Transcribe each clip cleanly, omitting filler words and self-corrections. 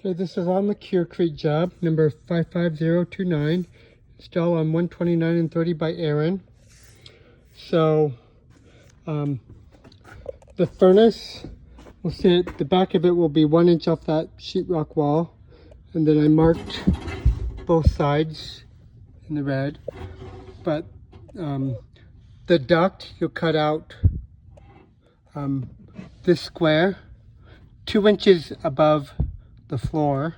Okay, this is on the Cure Crete job, number 55029, installed on 129 and 30 by Aaron. So, the furnace, we'll see it, the back of it will be 1 inch off that sheetrock wall, and then I marked both sides in the red. But the duct, you'll cut out this square, 2 inches above the floor.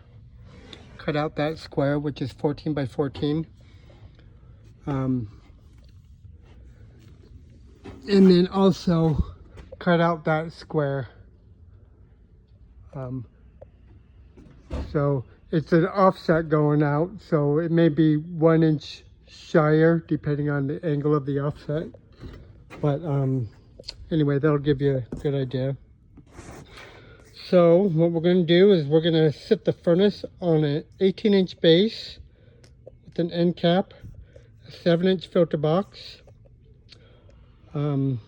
Cut out that square, which is 14 by 14. And then also cut out that square. So it's an offset going out, so it may be 1 inch shyer depending on the angle of the offset. But anyway, that'll give you a good idea. So what we're going to do is we're going to sit the furnace on an 18-inch base with an end cap, a 7-inch filter box, and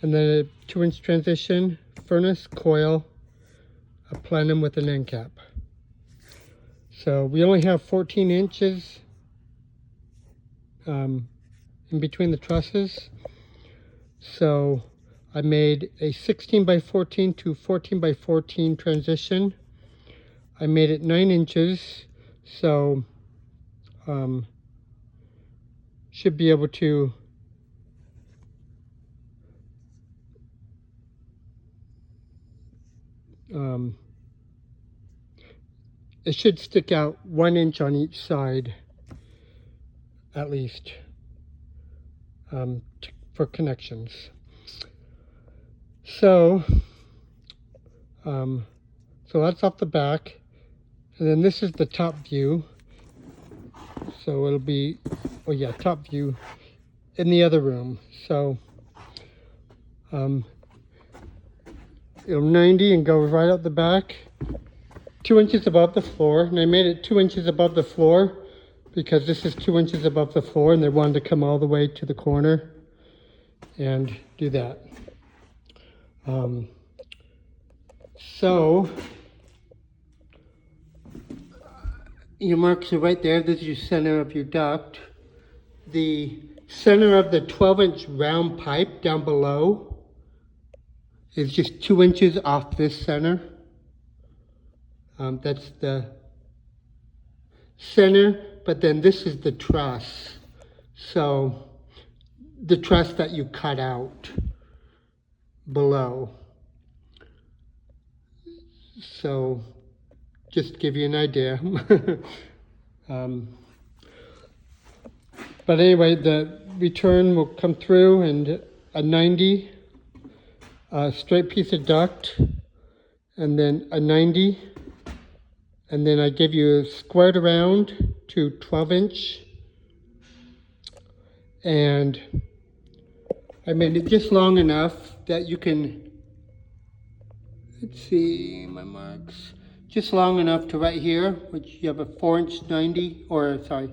then a 2-inch transition, furnace, coil, a plenum with an end cap. So we only have 14 inches in between the trusses. So I made a 16 by 14 to 14 by 14 transition. I made it 9 inches, so should be able to it should stick out 1 inch on each side at least for connections. So so that's off the back, and then this is the top view. So it'll be, oh yeah, top view in the other room. So it'll 90 and go right out the back, 2 inches above the floor. And I made it 2 inches above the floor because this is 2 inches above the floor, and they wanted to come all the way to the corner and do that. So your marks are right there. This is your center of your duct. The center of the 12-inch round pipe down below is just 2 inches off this center. That's the center, but then this is the truss. So the truss that you cut out below. So just to give you an idea. But anyway, the return will come through, and a 90, straight piece of duct, and then a 90, and then I give you squared around to 12-inch, and I made it just long enough that you can, let's see my marks, just long enough to right here, which you have a 4-inch 90, or sorry,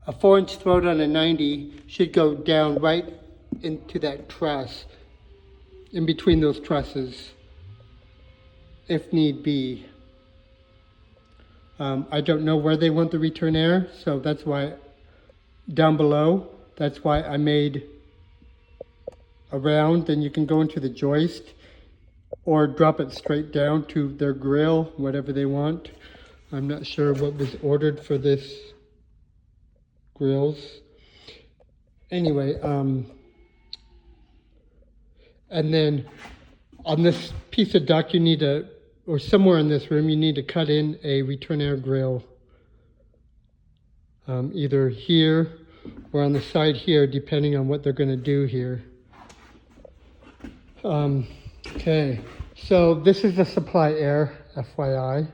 a 4-inch throat on a 90 should go down right into that truss, in between those trusses, if need be. I don't know where they want the return air, so that's why down below, that's why I made a round. Then you can go into the joist or drop it straight down to their grill, whatever they want. I'm not sure what was ordered for this grills. Anyway, and then on this piece of duct you need to, or somewhere in this room, you need to cut in a return air grill. Either here or on the side here, depending on what they're going to do here. Okay, so this is the supply air, FYI.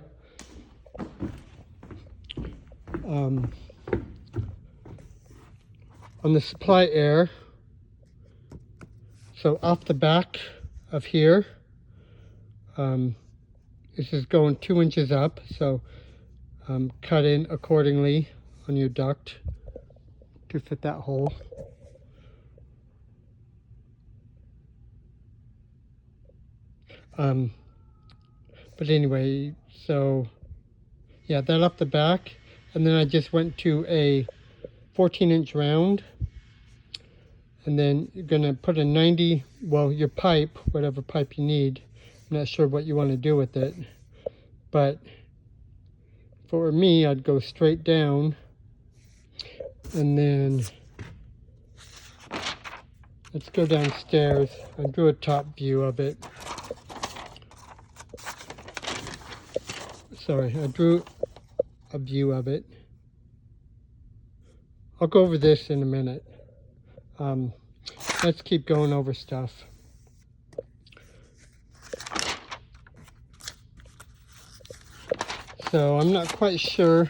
On the supply air, so off the back of here, this is going 2 inches up, so cut in accordingly on your duct to fit that hole. But anyway, so yeah, that off the back. And then I just went to a 14-inch round. And then you're going to put a 90, well, your pipe, whatever pipe you need. I'm not sure what you want to do with it. But for me, I'd go straight down. And then let's go downstairs and do a top view of it. Sorry, I drew a view of it. I'll go over this in a minute. Let's keep going over stuff. So I'm not quite sure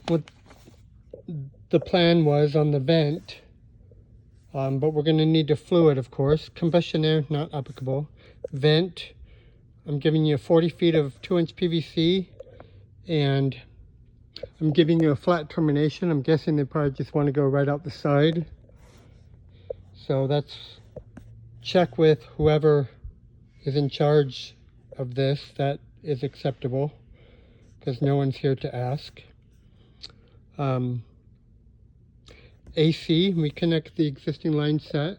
what the plan was on the vent, but we're going to need a fluid, of course. Combustion air, not applicable. Vent, I'm giving you 40 feet of 2-inch PVC, and I'm giving you a flat termination. I'm guessing they probably just want to go right out the side. So that's, check with whoever is in charge of this that is acceptable, because no one's here to ask. AC, we connect the existing line set.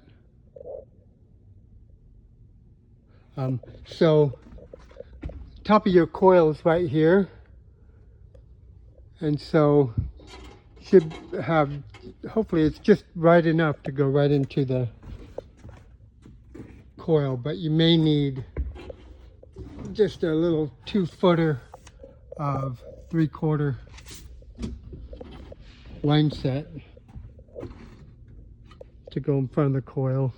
So top of your coil is right here, and so should have, hopefully it's just right enough to go right into the coil, but you may need just a little 2-footer of 3/4 line set to go in front of the coil.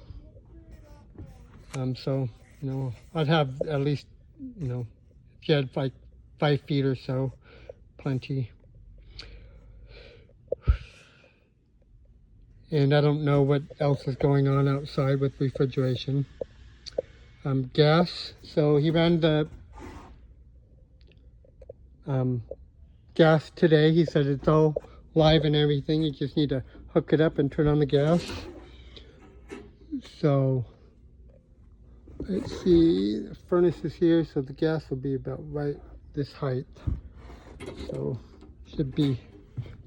So, you know, I'd have at least, you know, if you had like 5 feet or so, plenty. And I don't know what else is going on outside with refrigeration. Gas, so he ran the gas today. He said it's all live and everything. You just need to hook it up and turn on the gas. So let's see, the furnace is here, so the gas will be about right this height. So should be,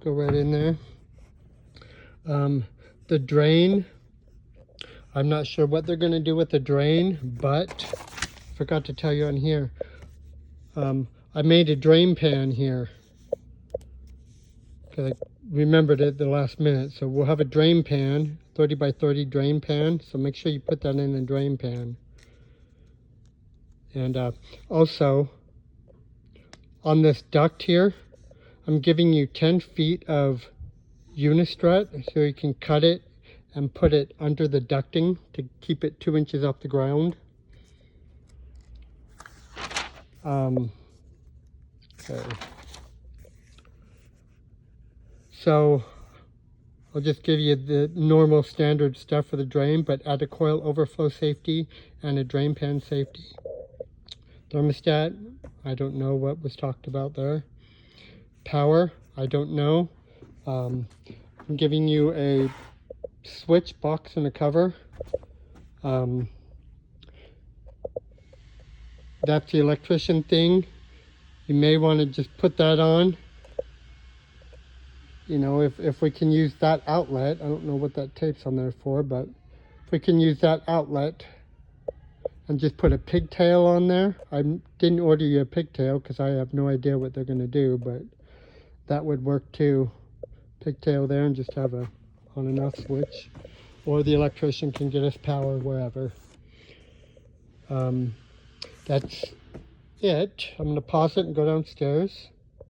go right in there. The drain, I'm not sure what they're going to do with the drain, but I forgot to tell you on here. I made a drain pan here because I remembered it the last minute. So we'll have a drain pan, 30 by 30 drain pan. So make sure you put that in a drain pan. And also on this duct here, I'm giving you 10 feet of unistrut so you can cut it and put it under the ducting to keep it 2 inches off the ground. Okay. So I'll just give you the normal standard stuff for the drain, but add a coil overflow safety and a drain pan safety. Thermostat, I don't know what was talked about there. Power, I don't know. I'm giving you a switch box and a cover. That's the electrician thing. You may want to just put that on. You know, if we can use that outlet, I don't know what that tape's on there for, but if we can use that outlet and just put a pigtail on there. I didn't order you a pigtail because I have no idea what they're going to do, but that would work too. Pigtail there and just have a on and off switch, or the electrician can get us power wherever. That's it. I'm going to pause it and go downstairs.